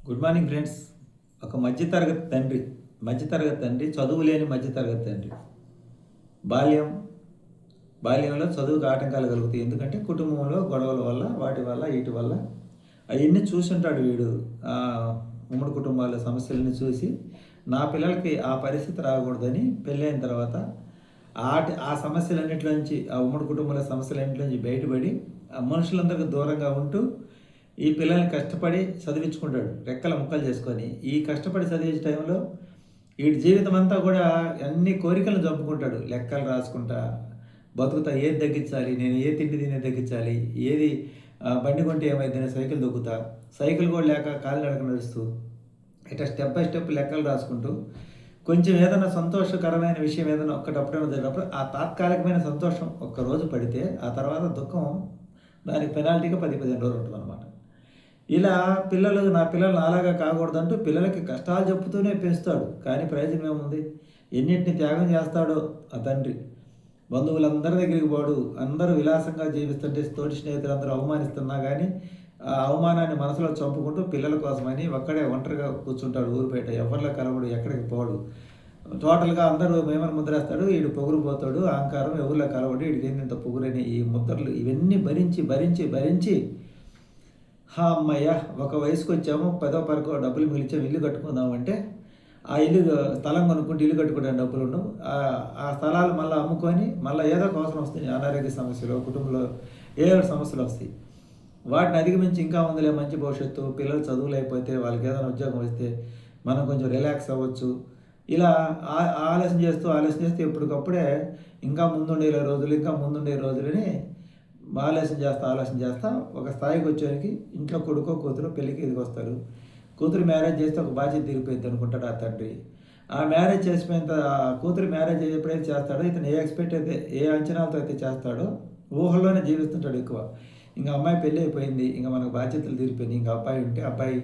Good morning friends. ఒక మధ్యతరగతి తండ్రి, చదువు లేని మధ్యతరగతి తండ్రి. బాల్యం బాల్యంలో చదువుకు ఆటంకాలు కలుగుతాయి. ఎందుకంటే కుటుంబంలో గొడవల వల్ల, వాటి వల్ల, వీటి వల్ల అవన్నీ చూసుంటాడు వీడు. ఉమ్మడి కుటుంబాల సమస్యలని చూసి నా పిల్లలకి ఆ పరిస్థితి రాకూడదని పెళ్ళైన తర్వాత ఆ సమస్యలన్నింటిలోంచి, ఆ ఉమ్మడి కుటుంబాల సమస్యలన్నింటిలోంచి బయటపడి ఆ మనుషులందరికీ దూరంగా ఉంటూ ఈ పిల్లల్ని కష్టపడి చదివించుకుంటాడు, రెక్కల ముక్కలు చేసుకొని. ఈ కష్టపడి చదివించే టైంలో వీడి జీవితం అంతా కూడా అన్ని కోరికలను చంపుకుంటాడు. లెక్కలు రాసుకుంటా బతుకుతా, ఏది తగ్గించాలి, నేను ఏ తిండి తినే తగ్గించాలి, ఏది బండి కొంటే ఏమైందని సైకిల్ దొక్కుతా, సైకిల్ కూడా లేక కాలినడక నడుస్తూ ఇట్లా స్టెప్ బై స్టెప్ లెక్కలు రాసుకుంటూ కొంచెం ఏదైనా సంతోషకరమైన విషయం ఏదైనా ఒక్కటప్పుడైనా జరిగినప్పుడు ఆ తాత్కాలికమైన సంతోషం ఒక్కరోజు పడితే ఆ తర్వాత దుఃఖం దానికి పెనాల్టీగా 10-15 రోజులు ఉంటుంది అనమాట. ఇలా నా పిల్లలు నాలాగా కాకూడదంటూ పిల్లలకి కష్టాలు చెప్పుతూనే పెంచుతాడు. కానీ ప్రయోజనం ఏముంది? ఎన్నిటిని త్యాగం చేస్తాడో ఆ తండ్రి. బంధువులందరి దగ్గరికి పోడు, అందరూ విలాసంగా జీవిస్తుంటే తోటి స్నేహితులందరూ అవమానిస్తున్నా కానీ ఆ అవమానాన్ని మనసులో చంపుకుంటూ పిల్లల కోసమని ఒక్కడే ఒంటరిగా కూర్చుంటాడు ఊరిపేట. ఎవరిలో కలవడు, ఎక్కడికి పోడు. టోటల్గా అందరూ మేమని ముద్రేస్తాడు, వీడు పొగురు పోతాడు, అహంకారం, ఎవరిలో కలవడు, వీడికి ఏంటంత పొగురని ఈ ముద్రలు ఇవన్నీ భరించి భరించి భరించి అమ్మయ్య ఒక వయసుకు వచ్చాము, 10వ పరకో డబ్బులు మిగిలిచాము, ఇల్లు కట్టుకుందామంటే ఆ ఇల్లు స్థలం కొనుక్కుంటే ఇల్లు కట్టుకోవడానికి డబ్బులు ఉండవు. ఆ స్థలాలు మళ్ళీ అమ్ముకొని మళ్ళీ ఏదో ఒక అవసరం వస్తుంది, అనారోగ్య సమస్యలు, కుటుంబంలో ఏదో సమస్యలు వస్తాయి. వాటిని అధిగమించి ఇంకా ఉందిలే మంచి భవిష్యత్తు, పిల్లలు చదువులు అయిపోతే వాళ్ళకి ఏదైనా ఉద్యోగం వస్తే మనం కొంచెం రిలాక్స్ అవ్వచ్చు. ఇలా ఆలస్యం చేస్తూ ఎప్పటికప్పుడే ఇంకా ముందుండే రోజులని ఆలస్యం చేస్తా ఒక స్థాయికి వచ్చేసరికి ఇంట్లో కొడుకో కూతురు పెళ్ళికి ఎదిగి వస్తారు. కూతురు మ్యారేజ్ చేస్తే ఒక బాధ్యత తీరిపోయింది అనుకుంటాడు ఆ తండ్రి. ఆ మ్యారేజ్ చేసిపోయిన కూతురు మ్యారేజ్ ఎప్పుడైతే చేస్తాడో ఇతను ఏ అంచనాలతో అయితే చేస్తాడో ఊహల్లోనే జీవిస్తుంటాడు ఎక్కువ. ఇంకా అమ్మాయి పెళ్ళి అయిపోయింది, ఇంకా మనకు బాధ్యతలు తీరిపోయింది, ఇంకా అబ్బాయి ఉంటే అబ్బాయి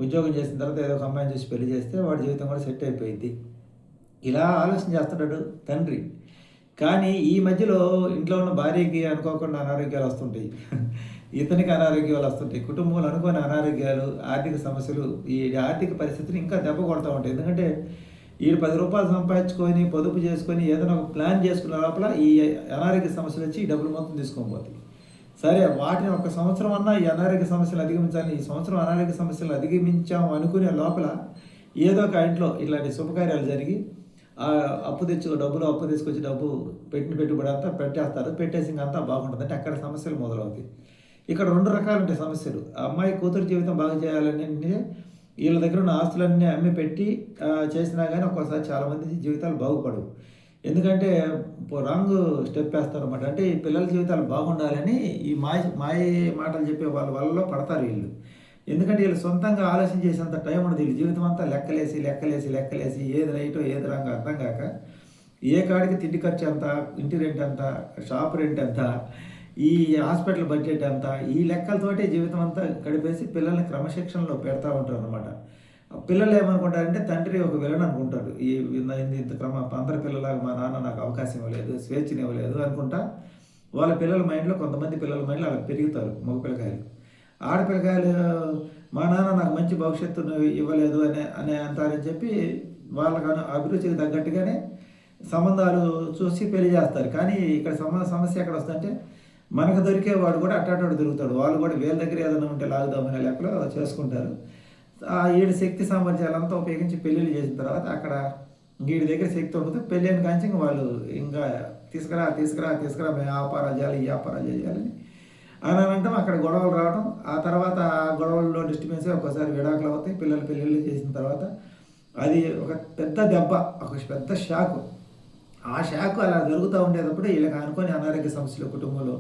ఉద్యోగం చేసిన తర్వాత ఏదో ఒక అమ్మాయిని చూసి పెళ్లి చేస్తే వాడి జీవితం కూడా సెట్ అయిపోయింది. ఇలా ఆలోచన చేస్తున్నాడు తండ్రి. కానీ ఈ మధ్యలో ఇంట్లో ఉన్న భార్యకి అనుకోకుండా అనారోగ్యాలు వస్తుంటాయి, ఇతనికి అనారోగ్యాలు వస్తుంటాయి, కుటుంబంలో అనుకోని అనారోగ్యాలు, ఆర్థిక సమస్యలు. ఈ ఆర్థిక పరిస్థితిని ఇంకా దెబ్బ కొడతా ఉంటాయి. ఎందుకంటే ఈ 10 రూపాయలు సంపాదించుకొని పొదుపు చేసుకొని ఏదైనా ఒక ప్లాన్ చేసుకున్న లోపల ఈ అనారోగ్య సమస్యలు వచ్చి ఈ డబ్బులు మొత్తం తీసుకొని పోతాయి. సరే, వాటిని ఒక సంవత్సరం అన్నా ఈ అనారోగ్య సమస్యలు అధిగమించాలి, ఈ సంవత్సరం అనారోగ్య సమస్యలు అధిగమించాము అనుకునే లోపల ఏదో ఒక ఇంట్లో ఇలాంటి శుభకార్యాలు జరిగి అప్పు తీసుకొచ్చి డబ్బు పెట్టిన పెట్టుబడి అంతా పెట్టేస్తారు. పెట్టేసి అంతా బాగుంటుంది అంటే అక్కడ సమస్యలు మొదలవుతాయి. ఇక్కడ 2 రకాలు ఉంటాయి సమస్యలు. ఆ అమ్మాయి కూతురు జీవితం బాగు చేయాలని వీళ్ళ దగ్గర ఉన్న ఆస్తులన్నీ అమ్మి పెట్టి చేసినా కానీ ఒక్కోసారి చాలామంది జీవితాలు బాగుపడవు. ఎందుకంటే రాంగ్ స్టెప్ వేస్తారు అన్నమాట. అంటే ఈ పిల్లల జీవితాలు బాగుండాలని ఈ మాయ మాటలు చెప్పే వాళ్ళలో పడతారు వీళ్ళు. ఎందుకంటే వీళ్ళు సొంతంగా ఆలోచన చేసేంత టైం ఉండదు. వీళ్ళ జీవితం అంతా లెక్కలేసి ఏది రైటో ఏది రాంగో అర్థం కాక ఏ కాడికి తిండి ఖర్చు ఎంత, ఇంటి రెంట్ ఎంత, షాప్ రెంట్ ఎంత, ఈ హాస్పిటల్ బడ్జెట్ ఎంత, ఈ లెక్కలతోటే జీవితం అంతా గడిపేసి పిల్లల్ని క్రమశిక్షణలో పెడతా ఉంటారు అనమాట. పిల్లలు ఏమనుకుంటారంటే తండ్రి ఒక విలన్ అనుకుంటాడు. ఇంత అందరి పిల్లలాగా మా నాన్న నాకు అవకాశం ఇవ్వలేదు, స్వేచ్ఛని ఇవ్వలేదు అనుకుంటా వాళ్ళ పిల్లల మైండ్లో, కొంతమంది పిల్లల మైండ్లో అలా పెరుగుతారు. మగ పిల్లకాయలు, ఆడపిల్లకాయలు మా నాన్న నాకు మంచి భవిష్యత్తును ఇవ్వలేదు అని అంటారని చెప్పి వాళ్ళకు అభిరుచికి తగ్గట్టుగానే సంబంధాలు చూసి పెళ్లి చేస్తారు. కానీ ఇక్కడ సమస్య ఎక్కడ వస్తుందంటే మనకు దొరికేవాడు కూడా అట్టాడు దొరుకుతాడు. వాళ్ళు కూడా వీళ్ళ దగ్గర ఏదైనా ఉంటే లాగుదామనే లెక్కలో చేసుకుంటారు. వీడి శక్తి సామర్థ్యాలంతా ఉపయోగించి పెళ్ళిళ్ళు చేసిన తర్వాత అక్కడ వీడి దగ్గర శక్తి ఉంటుంది. పెళ్ళైన కాంచి వాళ్ళు ఇంకా తీసుకురా మేము వ్యాపారాలు చేయాలి, ఈ వ్యాపారాలు చేయాలని అని అంటాం. అక్కడ గొడవలు రావడం, ఆ తర్వాత ఆ గొడవల్లో డిస్టర్బెన్స్ ఒక్కోసారి విడాకులు అవుతాయి. పెళ్ళిళ్ళు చేసిన తర్వాత అది ఒక పెద్ద దెబ్బ, ఒక పెద్ద షాకు. ఆ షాకు అలా జరుగుతూ ఉండేటప్పుడు వీళ్ళకి అనుకోని అనారోగ్య సమస్యలు కుటుంబంలో,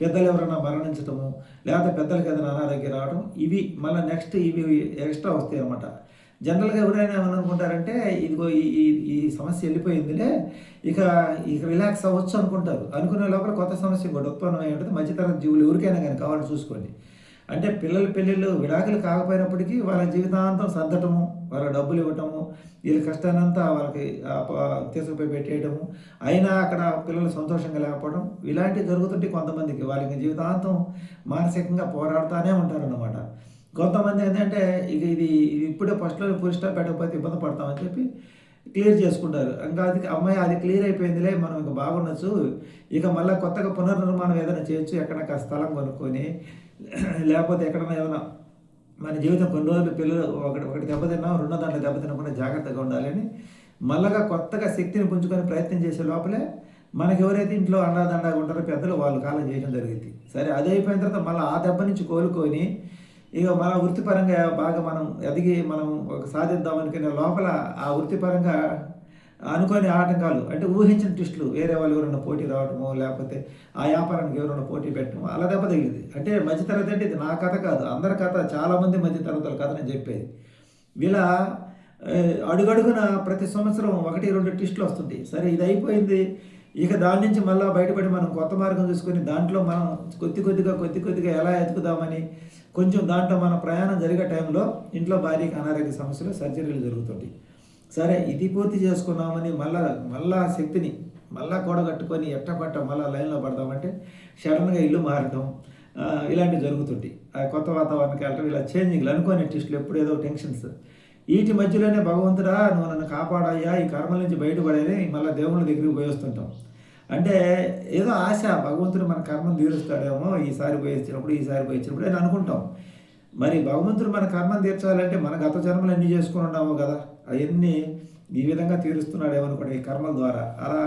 పెద్దలు ఎవరైనా మరణించడము, లేకపోతే పెద్దలకి ఏదైనా అనారోగ్యం రావడం, ఇవి మళ్ళీ నెక్స్ట్ ఇవి ఎక్స్ట్రా వస్తాయి అన్నమాట. జనరల్గా ఎవరైనా ఏమనుకుంటారంటే ఇదిగో ఈ సమస్య వెళ్ళిపోయిందిలే, ఇక రిలాక్స్ అవ్వచ్చు అనుకుంటారు. అనుకునే లోపల కొత్త సమస్య కూడా ఉత్పన్నమై ఉంటుంది. మధ్యతరగతి జీవులు ఎవరికైనా కానీ కావాలని చూసుకోండి. అంటే పెళ్ళిళ్ళు విడాకులు కాకపోయినప్పటికీ వాళ్ళ జీవితాంతం సర్దటము, వాళ్ళ డబ్బులు ఇవ్వటము, వీళ్ళ కష్టానంతా వాళ్ళకి తీసుకుపోయి పెట్టేయడము, అయినా అక్కడ పిల్లలు సంతోషంగా లేకపోవడం, ఇలాంటివి జరుగుతుంటే కొంతమందికి వాళ్ళకి జీవితాంతం మానసికంగా పోరాడుతూనే ఉంటారన్నమాట. కొంతమంది ఏంటంటే ఇది ఇప్పుడే ఫస్ట్‌లో ఫుల్ స్టాప్ పెట్టకపోతే ఇబ్బంది పడతామని చెప్పి క్లియర్ చేసుకుంటారు. ఇంకా అది అమ్మాయి అది క్లియర్ అయిపోయిందిలే మనం ఇంక బాగుండొచ్చు. ఇక మళ్ళా కొత్తగా పునర్నిర్మాణం ఏదైనా చేయొచ్చు. ఎక్కడైనా స్థలం కొనుక్కొని లేకపోతే ఎక్కడైనా ఏదైనా మన జీవితం కొన్ని రోజులు పిల్లలు ఒకటి ఒకటి దెబ్బతిన్నాం, రెండో దాంట్లో దెబ్బతినకుండా జాగ్రత్తగా ఉండాలని మళ్ళగా కొత్తగా శక్తిని పుంజుకొని ప్రయత్నం చేసే లోపలే మనకెవరైతే ఇంట్లో అండాదండగా ఉంటారో పెద్దలు వాళ్ళు కాలం చేయడం జరిగింది. సరే అది అయిపోయిన తర్వాత మళ్ళీ ఆ దెబ్బ నుంచి కోలుకొని ఇక మన వృత్తిపరంగా బాగా మనం ఎదిగి మనం ఒక సాధిద్దాం అనుకునే లోపల ఆ వృత్తిపరంగా అనుకోని ఆటంకాలు అంటే ఊహించిన ట్విస్టులు వేరే వాళ్ళు ఎవరైనా పోటీ రావటమో లేకపోతే ఆ వ్యాపారానికి ఎవరైనా పోటీ పెట్టడమో అలా దెబ్బ తగిలింది. అంటే మధ్యతరగతి అంటే ఇది నా కథ కాదు, అందరి కథ, చాలామంది మధ్యతరగతుల కథ నేను చెప్పేది. ఇలా అడుగడుగున ప్రతి సంవత్సరం 1, 2 ట్విస్టులు వస్తుంటాయి. సరే ఇది అయిపోయింది. ఇక దాని నుంచి మళ్ళీ బయటపడి మనం కొత్త మార్గం చూసుకొని దాంట్లో మనం కొద్ది కొద్దిగా ఎలా ఎతుకుదామని కొంచెం దాంట్లో మన ప్రయాణం జరిగే టైంలో ఇంట్లో భార్యకి అనారోగ్య సమస్యలు, సర్జరీలు జరుగుతుంటాయి. సరే ఇది పూర్తి చేసుకున్నామని మళ్ళా శక్తిని మళ్ళా కూడగట్టుకొని ఎట్టపట్ట మళ్ళా లైన్లో పడదామంటే సడన్గా ఇల్లు మారడం ఇలాంటివి జరుగుతుంటాయి. ఆ కొత్త వాతావరణానికి వెళ్ళటం ఇలా చేంజింగ్లు అనుకోని ట్విస్టులు ఎప్పుడు ఏదో టెన్షన్స్. వీటి మధ్యలోనే భగవంతుడా నువ్వు నన్ను కాపాడయ్యా ఈ కర్మల నుంచి బయటపడేది మళ్ళీ దేవుళ్ళ దగ్గరికి పోయి వస్తుంటాం. అంటే ఏదో ఆశ భగవంతుడు మన కర్మను తీరుస్తాడేమో ఈసారి పోయి వచ్చినప్పుడు అని అనుకుంటాం. మరి భగవంతుడు మన కర్మను తీర్చాలంటే మన గత జన్మలు ఎన్ని చేసుకుని ఉన్నామో కదా, అవన్నీ ఈ విధంగా తీరుస్తున్నాడేమో అనుకోండి ఈ కర్మల ద్వారా. అలా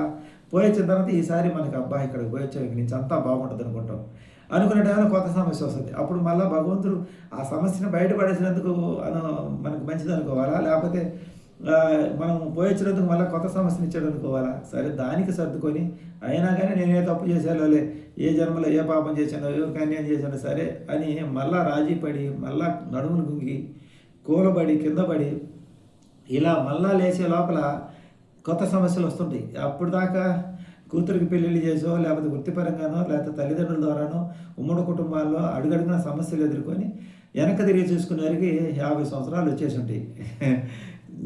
పోయొచ్చిన తర్వాత ఈసారి మనకి అబ్బా ఇక్కడికి పోయొచ్చాం ఇక నుంచి అంతా బాగుంటుంది అనుకుంటాం. అనుకునే టైంలో కొత్త సమస్య వస్తుంది. అప్పుడు మళ్ళీ భగవంతుడు ఆ సమస్యను బయటపడేసినందుకు మనకు మంచిది అనుకోవాలా, లేకపోతే మనం పోయొచ్చినందుకు మళ్ళీ కొత్త సమస్యను ఇచ్చాడు అనుకోవాలా. సరే దానికి సర్దుకొని అయినా కానీ నేనే తప్పు చేశాలోలే, ఏ జన్మలో ఏ పాపం చేశానో, ఎవరికి అన్యాయం చేశానో సరే అని మళ్ళా రాజీ పడి మళ్ళా నడుములు గుంగి కూలబడి కింద పడి ఇలా మళ్ళా లేచే లోపల కొత్త సమస్యలు వస్తుంటాయి. అప్పుడు దాకా కూతురికి పెళ్ళిళ్ళు చేసో లేకపోతే వృత్తిపరంగానో లేకపోతే తల్లిదండ్రుల ద్వారానో ఉమ్మడి కుటుంబాల్లో అడుగడుగున సమస్యలు ఎదుర్కొని వెనక్కి తిరిగి చూసుకునేవారికి 50 సంవత్సరాలు వచ్చేసి ఉంటాయి.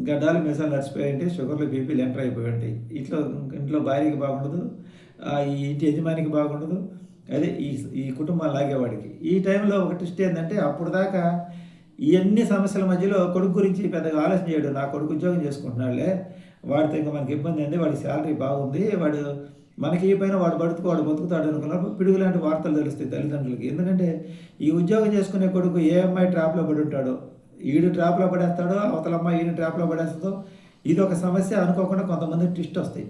గడ్డాలు మీసాలు నడిచిపోయి ఉంటాయి, షుగర్లు బీపీలు ఎంటర్ అయిపోయి ఉంటాయి. ఇంట్లో భార్యకి బాగుండదు, ఈ ఇంటి యజమానికి బాగుండదు, అదే ఈ కుటుంబాలు లాగేవాడికి. ఈ టైంలో ఒక ట్విస్ట్ ఏంటంటే అప్పుడు దాకా ఇవన్నీ సమస్యల మధ్యలో కొడుకు గురించి పెద్దగా ఆలోచన చేయడు. నా కొడుకు ఉద్యోగం చేసుకుంటున్నాడులే, వాడితో ఇంకా మనకి ఇబ్బంది ఏంది, వాడి శాలరీ బాగుంది, వాడు మనకి ఈ పైన వాడు బతుకుతాడు అనుకున్నప్పుడు పిడుగు లాంటి వార్తలు తెలుస్తాయి తల్లిదండ్రులకి. ఎందుకంటే ఈ ఉద్యోగం చేసుకునే కొడుకు ఏ అమ్మాయి ట్రాప్లో పడి ఉంటాడో, ఈడు ట్రాప్లో పడేస్తాడో అవతల అమ్మాయి ఈయన ట్రాప్లో పడేస్తుందో ఇది ఒక సమస్య. అనుకోకుండా కొంతమంది ట్విస్ట్ వస్తాయి,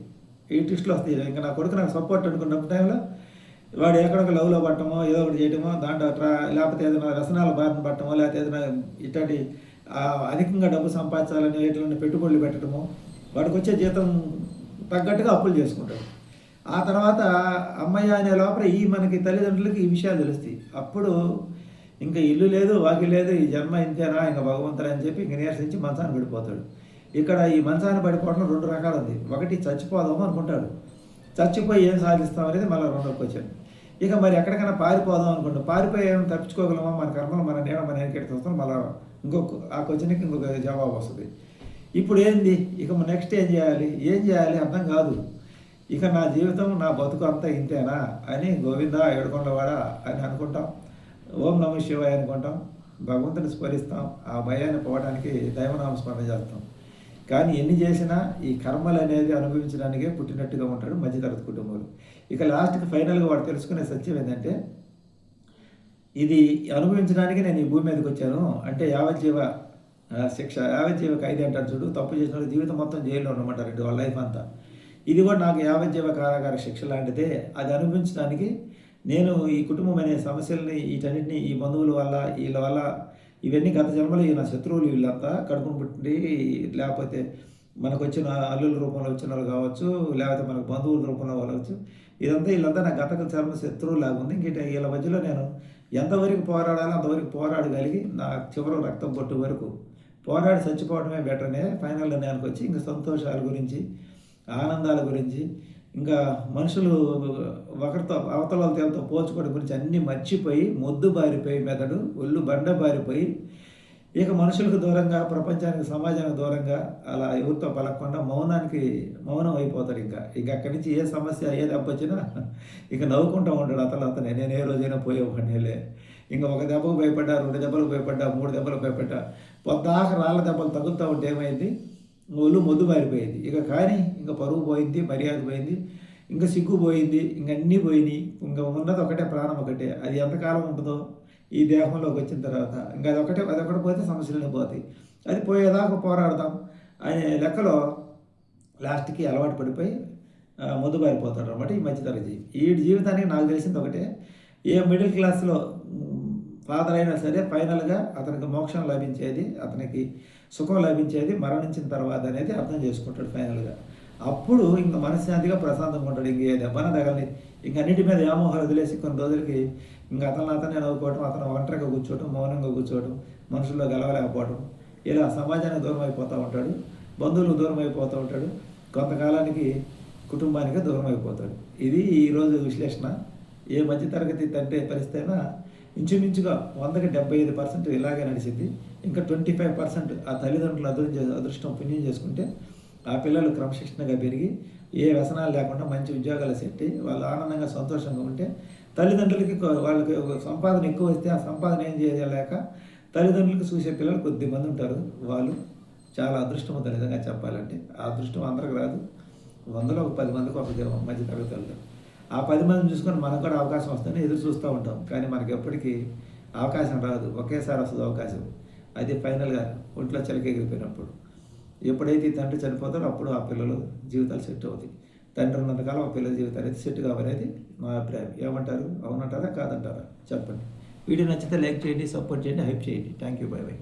ఈ ట్విస్టులు వస్తాయి. ఇంకా నా కొడుకు నాకు సపోర్ట్ అనుకున్న టైంలో వాడు ఎక్కడొక లవ్లో పట్టమో ఏదో ఒకటి చేయటమో దాంట్లో లేకపోతే ఏదైనా వ్యసనాల బారిన పట్టమో లేకపోతే ఏదైనా ఇట్లాంటి అధికంగా డబ్బు సంపాదించాలని ఎట్లా పెట్టుబడులు పెట్టడమో వాడికి వచ్చే జీతం తగ్గట్టుగా అప్పులు చేసుకుంటాడు. ఆ తర్వాత అమ్మయ్య అనే లోపల మనకి తల్లిదండ్రులకి ఈ విషయాలు తెలుస్తాయి. అప్పుడు ఇంకా ఇల్లు లేదు వాకి లేదు, ఈ జన్మ ఇంతేనా ఇంకా భగవంతుడు అని చెప్పి ఇంక నీరసించి మంచాన్ని పడిపోతాడు. ఇక్కడ ఈ మంచాన్ని పడిపోవడం 2 రకాలు ఉంది. ఒకటి చచ్చిపోదాము అనుకుంటాడు, చచ్చిపోయి ఏం సాధిస్తాం అనేది మళ్ళీ రెండో క్వశ్చన్. ఇక మరి ఎక్కడికైనా పారిపోదాం అనుకుంటాం, పారిపోయి ఏమైనా తప్పించుకోగలమా, మన కర్మలు మన నీడ మన ఎన్నికెడికి వస్తాం, మళ్ళీ ఆ క్వశ్చన్కి ఇంకొక జవాబు వస్తుంది. ఇప్పుడు ఏంది ఇక నెక్స్ట్ ఏం చేయాలి అర్థం కాదు. ఇక నా జీవితం నా బతుకు అంతా ఇంతేనా అని గోవిందా ఏడుకొండవాడా అని అనుకుంటాం, ఓం నమః శివాయ అనుకుంటాం, భగవంతుని స్మరిస్తాం, ఆ భయాన్ని పోవడానికి దైవనామస్మరణ చేస్తాం. కానీ ఎన్ని చేసినా ఈ కర్మలు అనేది అనుభవించడానికే పుట్టినట్టుగా ఉంటాడు మధ్యతరగతి కుటుంబాలు. ఇక లాస్ట్కి ఫైనల్గా వాడు తెలుసుకునే సత్యం ఏంటంటే ఇది అనుభవించడానికి నేను ఈ భూమి మీదకి వచ్చాను అంటే యావజ్జీవ శిక్ష, యావజ్జీవ ఖైదీ అంటారు చూడు, తప్పు చేసిన జీవితం మొత్తం జైల్లో ఉండమంటారు వాళ్ళ లైఫ్ అంతా. ఇది కూడా నాకు యావజ్జీవ కారాగార శిక్ష లాంటిదే. అది అనుభవించడానికి నేను ఈ కుటుంబం అనే సమస్యల్ని వీటన్నిటిని ఈ బంధువుల వల్ల వీళ్ళ వల్ల ఇవన్నీ గత జన్మలో నా శత్రువులు వీళ్ళంతా కడుపును పుట్టి లేకపోతే మనకు వచ్చిన అల్లుల రూపంలో వచ్చిన వాళ్ళు కావచ్చు, లేకపోతే మనకు బంధువుల రూపంలో వాళ్ళు వీళ్ళంతా నా గత జన్మ శత్రువులు లాగా ఉంది. ఇంక వీళ్ళ మధ్యలో నేను ఎంతవరకు పోరాడాలో అంతవరకు పోరాడగలిగి నా చివరి రక్తం పొట్టు వరకు పోరాడి చచ్చిపోవడమే బెటర్ అనే ఫైనల్ నిర్ణయానికి వచ్చి ఇంకా సంతోషాల గురించి ఆనందాల గురించి ఇంకా మనుషులు ఒకరితో అవతలతో పోల్చుకోవడం గురించి అన్నీ మర్చిపోయి మొద్దు బారిపోయి మెదడు ఒళ్ళు బండ బారిపోయి ఇక మనుషులకు దూరంగా ప్రపంచానికి సమాజానికి దూరంగా అలా ఎవరితో పలకకుండా మౌనం అయిపోతాడు. ఇంకా అక్కడి నుంచి ఏ సమస్య ఏ దెబ్బ వచ్చినా ఇక నవ్వుకుంటూ ఉంటాడు అతనే, నేను ఏ రోజైనా పోయేవాడినిలే, ఇంకా ఒక దెబ్బకు భయపడ్డా, 2 దెబ్బలకు భయపడ్డా, 3 దెబ్బలకు భయపడ్డా, పొద్దాక రాళ్ళ దెబ్బలు తగులుతూ ఉంటే ఏమైంది, ఒళ్ళు మొద్దు మారిపోయింది. ఇక కానీ ఇంకా పరువు పోయింది, మర్యాద పోయింది, ఇంకా సిగ్గు పోయింది, ఇంక అన్నీ పోయినాయి. ఇంకా ఉన్నది ఒకటే, ప్రాణం ఒకటే. అది ఎంతకాలం ఉంటుందో ఈ దేహంలోకి వచ్చిన తర్వాత, ఇంకా అదొకటి పోతే సమస్యలన్నీ పోతాయి. అది పోయేదాకా పోరాడదాం అనే లెక్కలో లాస్ట్కి అలవాటు పడిపోయి మొద్దుబారిపోతాడు అనమాట ఈ మధ్యతరగతి. ఈ జీవితానికి నాకు తెలిసింది ఒకటే, ఏ మిడిల్ క్లాస్లో ఫాదర్ అయినా సరే ఫైనల్గా అతనికి మోక్షం లభించేది, అతనికి సుఖం లభించేది మరణించిన తర్వాత అనేది అర్థం చేసుకుంటాడు ఫైనల్గా. అప్పుడు ఇంకా మనశ్శాంతిగా ప్రశాంతంగా ఉంటాడు. ఇంక ఏ దెబ్బన తగలని, ఇంక అన్నిటి మీద వ్యామోహాలు వదిలేసి కొన్ని రోజులకి ఇంకా అతనే నవ్వుకోవటం, అతను ఒంటరిగా కూర్చోవటం, మౌనంగా కూర్చోవటం, మనుషుల్లో గెలవలేకపోవటం, ఇలా సమాజానికి దూరం అయిపోతూ ఉంటాడు, బంధువులకు దూరం అయిపోతూ ఉంటాడు, కొంతకాలానికి కుటుంబానికి దూరం అయిపోతాడు. ఇది ఈరోజు విశ్లేషణ. ఏ మధ్యతరగతి తండ్రి పరిస్థితి అయినా ఇంచుమించుగా 100కి 75% ఇలాగే నడిచింది. ఇంకా 25% ఆ తల్లిదండ్రులు అదృష్టం పుణ్యం చేసుకుంటే ఆ పిల్లలు క్రమశిక్షణగా పెరిగి ఏ వ్యసనాలు లేకుండా మంచి ఉద్యోగాలు సెట్టి వాళ్ళు ఆనందంగా సంతోషంగా ఉంటే, తల్లిదండ్రులకి వాళ్ళకి సంపాదన ఎక్కువ వస్తే ఆ సంపాదన ఏం చేయలేక తల్లిదండ్రులకు చూసే పిల్లలు కొద్దిమంది ఉంటారు. వాళ్ళు చాలా అదృష్టవంతులు నిజంగా చెప్పాలంటే. ఆ అదృష్టం అందరికి రాదు. 100లో ఒక 10 మందికి ఒక మధ్య తరగతి వెళ్తారు. ఆ 10 మందిని చూసుకొని మనకు కూడా అవకాశం వస్తుందని ఎదురు చూస్తూ ఉంటాం. కానీ మనకి ఎప్పటికీ అవకాశం రాదు. ఒకేసారి వస్తుంది అవకాశం. అది ఫైనల్గా ఒంట్లో చెలకెగిరిపోయినప్పుడు. ఎప్పుడైతే ఈ తండ్రి చనిపోతారో అప్పుడు ఆ పిల్లలు జీవితాలు సెట్ అవుతాయి. తండ్రి ఉన్నంతకాలం ఆ పిల్లల జీవితాలు అయితే సెట్ కావాలనేది నా అభిప్రాయం. ఏమంటారు? అవునంటారా కాదంటారా చెప్పండి. వీడియో నచ్చితే లైక్ చేయండి, సపోర్ట్ చేయండి, హైప్ చేయండి. Thank you. By by.